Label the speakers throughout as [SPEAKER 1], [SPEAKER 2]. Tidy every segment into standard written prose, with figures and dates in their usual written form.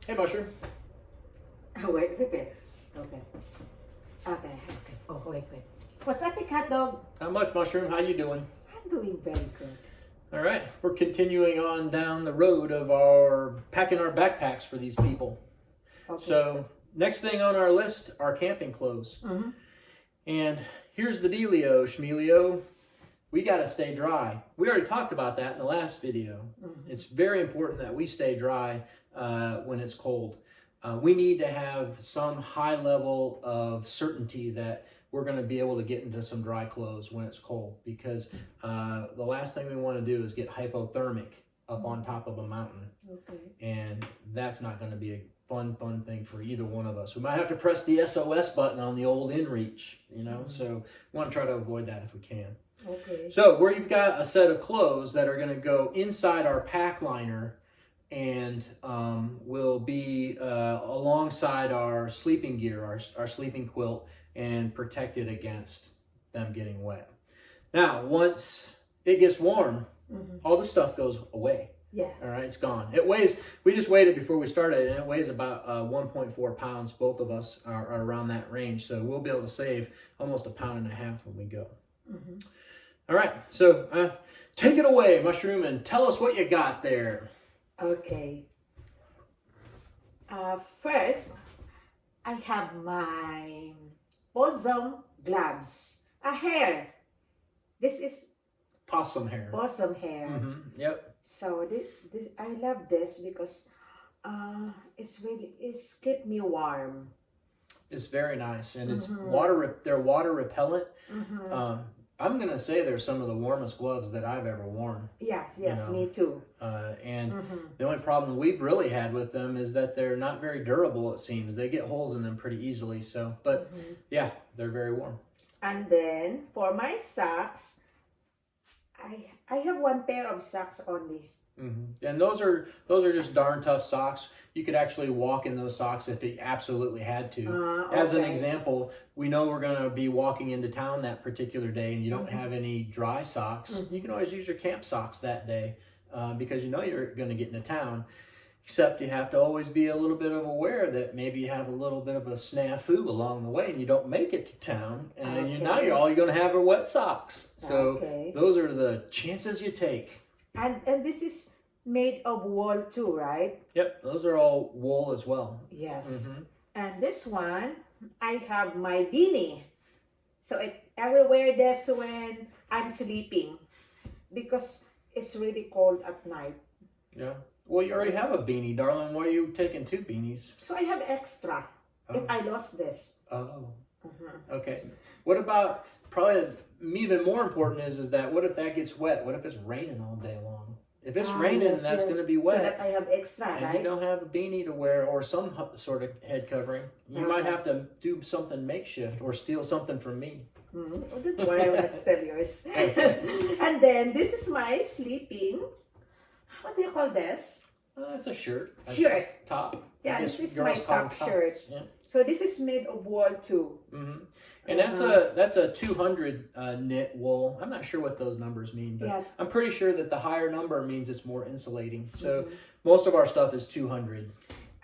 [SPEAKER 1] Hey, Mushroom.
[SPEAKER 2] Oh, wait. Okay. Okay. Okay. Oh, wait. What's up, big hot dog?
[SPEAKER 1] Not much, Mushroom. How you doing?
[SPEAKER 2] I'm doing very good.
[SPEAKER 1] All right. We're continuing on down the road of our packing our backpacks for these people.
[SPEAKER 2] Okay.
[SPEAKER 1] So next thing on our list are camping clothes.
[SPEAKER 2] Mm-hmm.
[SPEAKER 1] And here's the dealio, Schmelio. We got to stay dry. We already talked about that in the last video.
[SPEAKER 2] Mm-hmm.
[SPEAKER 1] It's very important that we stay dry when it's cold. We need to have some high level of certainty that we're going to be able to get into some dry clothes when it's cold, because the last thing we want to do is get hypothermic up on top of a mountain.
[SPEAKER 2] Okay.
[SPEAKER 1] And that's not going to be a fun thing for either one of us. We might have to press the SOS button on the old InReach, you know, so we want to try to avoid that if we can.
[SPEAKER 2] Okay.
[SPEAKER 1] So where you've got a set of clothes that are going to go inside our pack liner and will be alongside our sleeping gear, our sleeping quilt, and protected against them getting wet. Now, once it gets warm, all this stuff goes away.
[SPEAKER 2] Yeah.
[SPEAKER 1] All right, it's gone. It weighs, we just weighed it before we started, and it weighs about 1.4 pounds. Both of us are around that range, so we'll be able to save almost 1.5 pounds when we go. All right, so take it away, Mushroom, and tell us what you got there.
[SPEAKER 2] Okay. First, I have my Possum Gloves. A hair. This is
[SPEAKER 1] Possum hair.
[SPEAKER 2] possum hair.
[SPEAKER 1] Yep.
[SPEAKER 2] So this I love this because it's keep me warm.
[SPEAKER 1] It's very nice, and it's they're water repellent. I'm gonna say they're some of the warmest gloves that I've ever worn.
[SPEAKER 2] Yes,
[SPEAKER 1] you know.
[SPEAKER 2] me too.
[SPEAKER 1] And the only problem we've really had with them is that they're not very durable. It seems they get holes in them pretty easily. So, but yeah, they're very warm.
[SPEAKER 2] And then for my socks, I have one pair of socks only.
[SPEAKER 1] And those are just darn tough socks. You could actually walk in those socks if you absolutely had to. As an example, we know we're going to be walking into town that particular day and you don't have any dry socks. You can always use your camp socks that day because you know you're going to get into town. Except you have to always be a little bit of aware that maybe you have a little bit of a snafu along the way and you don't make it to town. And now all you're going to have are wet socks. So those are the chances you take.
[SPEAKER 2] And this is made of wool too, right?
[SPEAKER 1] Yep, those are all wool as well.
[SPEAKER 2] Yes. And this one, I have my beanie. So I will wear this when I'm sleeping because it's really cold at night.
[SPEAKER 1] Yeah. Well, you already have a beanie, darling. Why are you taking 2 beanies?
[SPEAKER 2] So I have extra if I lost this.
[SPEAKER 1] Oh. Okay. What about, probably even more important is that what if that gets wet? What if it's raining all day long? If it's raining, that's going to be wet.
[SPEAKER 2] So that I have extra,
[SPEAKER 1] and
[SPEAKER 2] right?
[SPEAKER 1] you don't have a beanie to wear or some sort of head covering. You might have to do something makeshift or steal something from me.
[SPEAKER 2] Don't worry, that's still yours. And then this is my sleeping. What do you call this?
[SPEAKER 1] It's a shirt.
[SPEAKER 2] Shirt.
[SPEAKER 1] Top.
[SPEAKER 2] Yeah, this is my top shirt. Yeah. So this is made of wool too.
[SPEAKER 1] And that's a 200 knit wool. I'm not sure what those numbers mean, but I'm pretty sure that the higher number means it's more insulating. So most of our stuff is 200.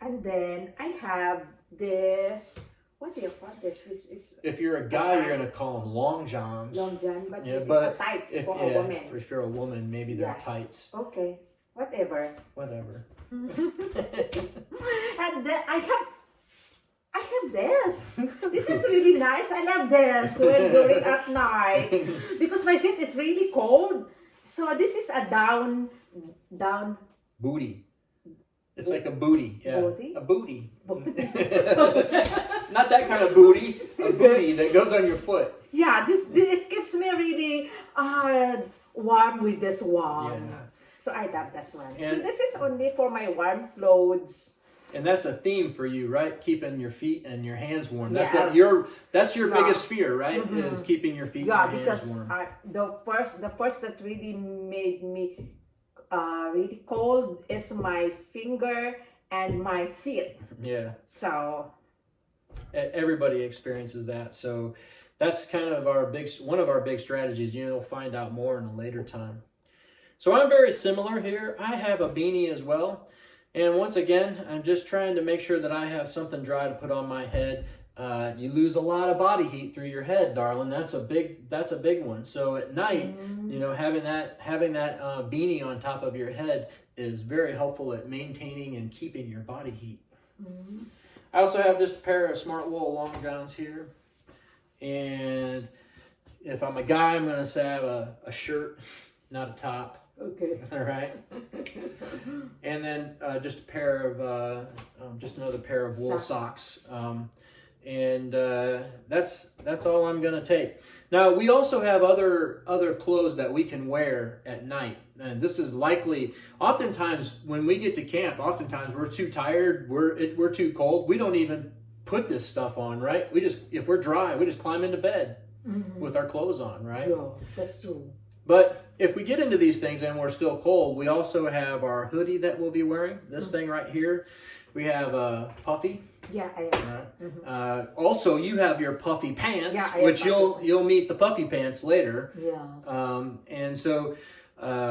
[SPEAKER 2] And then I have this. What do you call this? This is.
[SPEAKER 1] If you're a guy, you're gonna call them long johns.
[SPEAKER 2] Long john, but this is the tights for a woman.
[SPEAKER 1] If you're a woman, maybe they're tights.
[SPEAKER 2] Okay, whatever.
[SPEAKER 1] Whatever.
[SPEAKER 2] And then I have this. This is really nice. I love this when during at night because my feet is really cold. So this is a down
[SPEAKER 1] booty. It's like a booty. Yeah.
[SPEAKER 2] Booty?
[SPEAKER 1] A booty. Not that kind of booty. A booty that goes on your foot.
[SPEAKER 2] Yeah, it keeps me really warm with this one.
[SPEAKER 1] Yeah.
[SPEAKER 2] So I love this one. So this is only for my warm clothes.
[SPEAKER 1] And that's a theme for you, right? Keeping your feet and your hands warm.
[SPEAKER 2] Yes.
[SPEAKER 1] That's your biggest fear, right? Is keeping your feet and your hands warm.
[SPEAKER 2] Because the first that really made me really cold is my finger and my feet.
[SPEAKER 1] Yeah.
[SPEAKER 2] So
[SPEAKER 1] everybody experiences that. So that's kind of one of our big strategies. You'll find out more in a later time. So I'm very similar here. I have a beanie as well. And once again, I'm just trying to make sure that I have something dry to put on my head. You lose a lot of body heat through your head, darling. That's a big one. So at night, you know, having that beanie on top of your head is very helpful at maintaining and keeping your body heat. I also have just a pair of smart wool long johns here, and if I'm a guy, I'm going to say I have a shirt, not a top.
[SPEAKER 2] Okay.
[SPEAKER 1] All right. And then just a pair of just another pair of wool socks. And that's all I'm gonna take. Now we also have other clothes that we can wear at night, and this is likely. Oftentimes when we get to camp, oftentimes we're too tired, we're too cold. We don't even put this stuff on, right? We just, if we're dry, we just climb into bed with our clothes on, right?
[SPEAKER 2] Yeah, that's true.
[SPEAKER 1] But if we get into these things and we're still cold, we also have our hoodie that we'll be wearing. This thing right here. We have Puffy.
[SPEAKER 2] Yeah, I am.
[SPEAKER 1] Also, you have your Puffy Pants,
[SPEAKER 2] yeah,
[SPEAKER 1] which you'll meet the Puffy Pants later.
[SPEAKER 2] Yes.
[SPEAKER 1] And so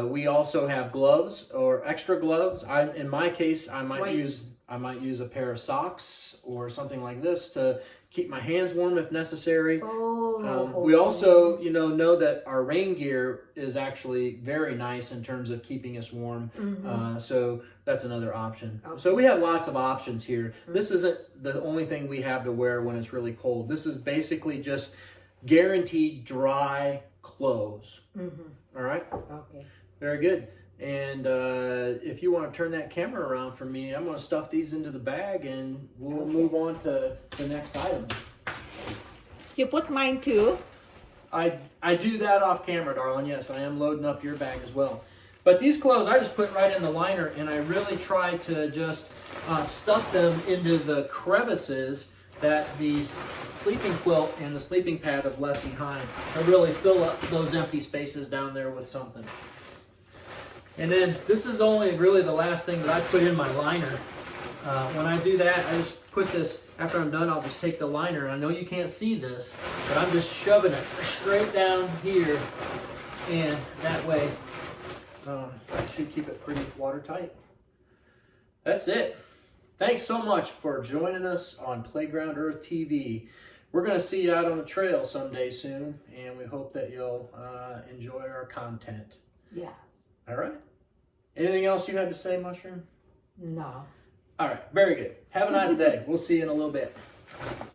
[SPEAKER 1] we also have gloves or extra gloves. In my case, I might use a pair of socks or something like this to keep my hands warm if necessary. We also, know that our rain gear is actually very nice in terms of keeping us warm. So that's another option.
[SPEAKER 2] Okay.
[SPEAKER 1] So we have lots of options here. This isn't the only thing we have to wear when it's really cold. This is basically just guaranteed dry clothes. All right?
[SPEAKER 2] Okay.
[SPEAKER 1] Very good. And if you want to turn that camera around for me, I'm going to stuff these into the bag and we'll move on to the next item.
[SPEAKER 2] You put mine too?
[SPEAKER 1] I do that off camera, darling. Yes, I am loading up your bag as well. But these clothes I just put right in the liner, and I really try to just stuff them into the crevices that the sleeping quilt and the sleeping pad have left behind. I really fill up those empty spaces down there with something. And then this is only really the last thing that I put in my liner. When I do that, I just put this, after I'm done, I'll just take the liner. I know you can't see this, but I'm just shoving it straight down here. And that way, I should keep it pretty watertight. That's it. Thanks so much for joining us on Playground Earth TV. We're going to see you out on the trail someday soon, and we hope that you'll enjoy our content.
[SPEAKER 2] Yes.
[SPEAKER 1] All right. Anything else you had to say, Mushroom?
[SPEAKER 2] No.
[SPEAKER 1] All right. Very good. Have a nice day. We'll see you in a little bit.